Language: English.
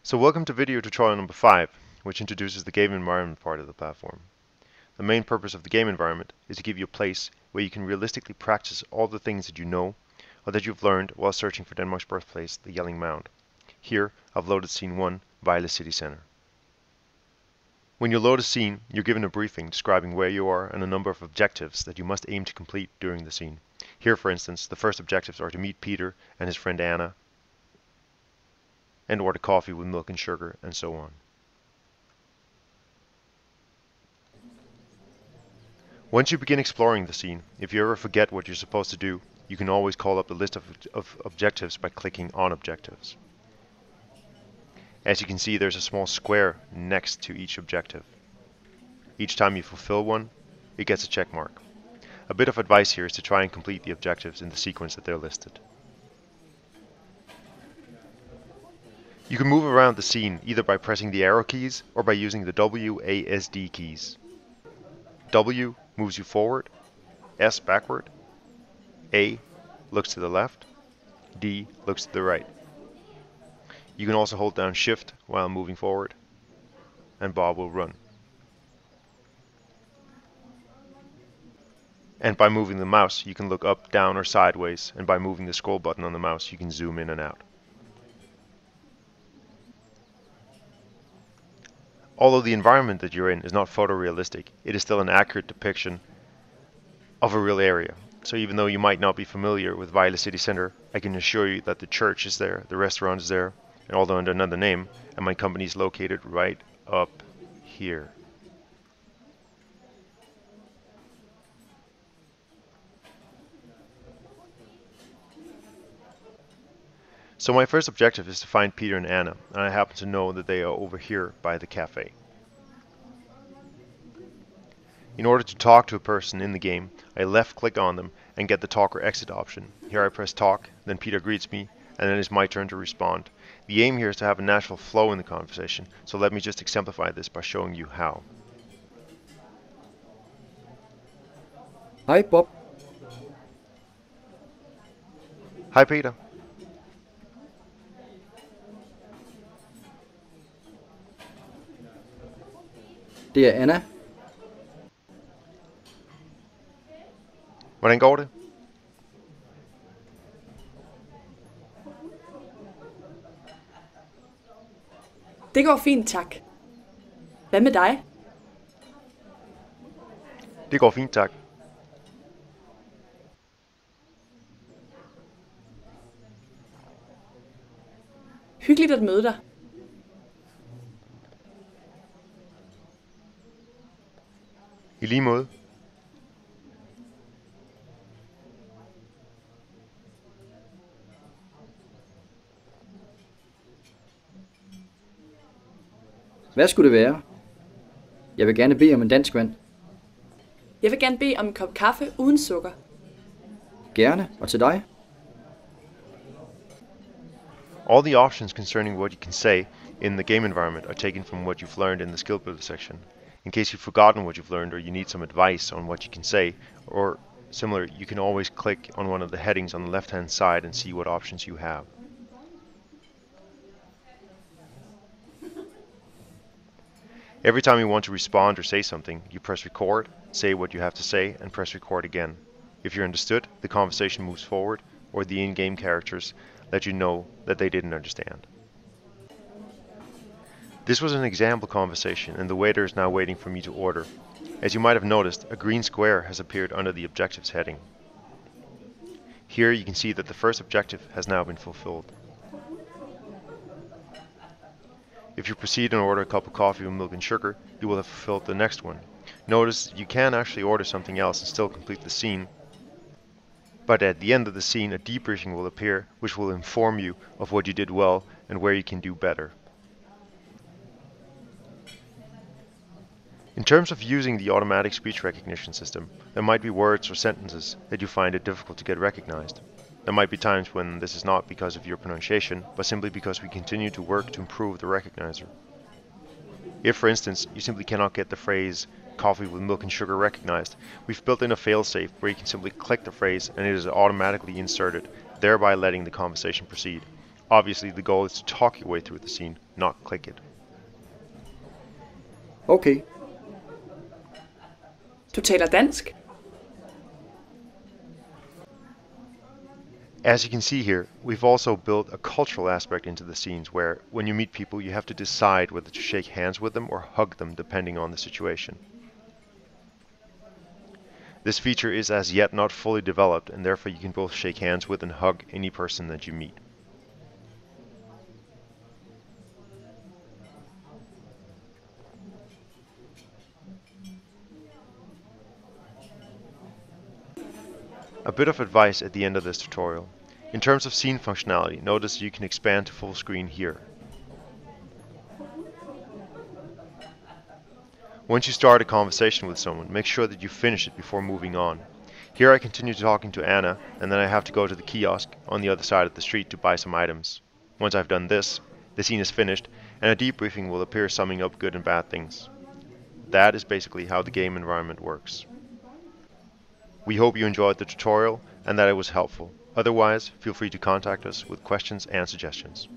So welcome to video tutorial number 5, which introduces the game environment part of the platform. The main purpose of the game environment is to give you a place where you can realistically practice all the things that you know or that you've learned while searching for Denmark's birthplace, the Yelling Mound. Here, I've loaded scene 1, Vejle City Centre. When you load a scene, you're given a briefing describing where you are and a number of objectives that you must aim to complete during the scene. Here, for instance, the first objectives are to meet Peter and his friend Anna, and order coffee with milk and sugar, and so on. Once you begin exploring the scene, if you ever forget what you're supposed to do, you can always call up the list of objectives by clicking on objectives. As you can see, there's a small square next to each objective. Each time you fulfill one, it gets a check mark. A bit of advice here is to try and complete the objectives in the sequence that they're listed. You can move around the scene either by pressing the arrow keys or by using the WASD keys. W moves you forward, S backward, A looks to the left, D looks to the right. You can also hold down Shift while moving forward, and Bob will run. And by moving the mouse, you can look up, down, or sideways, and by moving the scroll button on the mouse, you can zoom in and out. Although the environment that you're in is not photorealistic, it is still an accurate depiction of a real area. So even though you might not be familiar with Vejle City Centre, I can assure you that the church is there, the restaurant is there, and although under another name, and my company is located right up here. So my first objective is to find Peter and Anna, and I happen to know that they are over here by the cafe. In order to talk to a person in the game, I left click on them and get the talk or exit option. Here I press talk, then Peter greets me, and then it's my turn to respond. The aim here is to have a natural flow in the conversation, so let me just exemplify this by showing you how. Hi Bob. Hi Peter. Det er Anna. Hvordan går det? Det går fint, tak. Hvad med dig? Det går fint, tak. Hyggeligt at møde dig. I lige måde. Hvad skulle det være? Jeg vil gerne bede om en dansk vand. Jeg vil gerne bede om en kop kaffe uden sukker. Gerne, og til dig? All the options concerning what you can say in the game environment are taken from what you've learned in the skill builder section. In case you've forgotten what you've learned or you need some advice on what you can say, or similar, you can always click on one of the headings on the left hand side and see what options you have. Every time you want to respond or say something, you press record, say what you have to say, and press record again. If you're understood, the conversation moves forward, or the in-game characters let you know that they didn't understand. This was an example conversation, and the waiter is now waiting for me to order. As you might have noticed, a green square has appeared under the objectives heading. Here you can see that the first objective has now been fulfilled. If you proceed and order a cup of coffee with milk and sugar, you will have fulfilled the next one. Notice you can actually order something else and still complete the scene, but at the end of the scene a debriefing will appear which will inform you of what you did well and where you can do better. In terms of using the automatic speech recognition system, there might be words or sentences that you find it difficult to get recognized. There might be times when this is not because of your pronunciation, but simply because we continue to work to improve the recognizer. If, for instance, you simply cannot get the phrase coffee with milk and sugar recognized, we've built in a failsafe where you can simply click the phrase and it is automatically inserted, thereby letting the conversation proceed. Obviously, the goal is to talk your way through the scene, not click it. Okay. Du taler dansk? As you can see here, we've also built a cultural aspect into the scenes where, when you meet people, you have to decide whether to shake hands with them or hug them depending on the situation. This feature is as yet not fully developed, and therefore you can both shake hands with and hug any person that you meet. A bit of advice at the end of this tutorial. In terms of scene functionality, notice you can expand to full screen here. Once you start a conversation with someone, make sure that you finish it before moving on. Here I continue talking to Anna, and then I have to go to the kiosk on the other side of the street to buy some items. Once I've done this, the scene is finished, and a debriefing will appear summing up good and bad things. That is basically how the game environment works. We hope you enjoyed the tutorial and that it was helpful. Otherwise, feel free to contact us with questions and suggestions.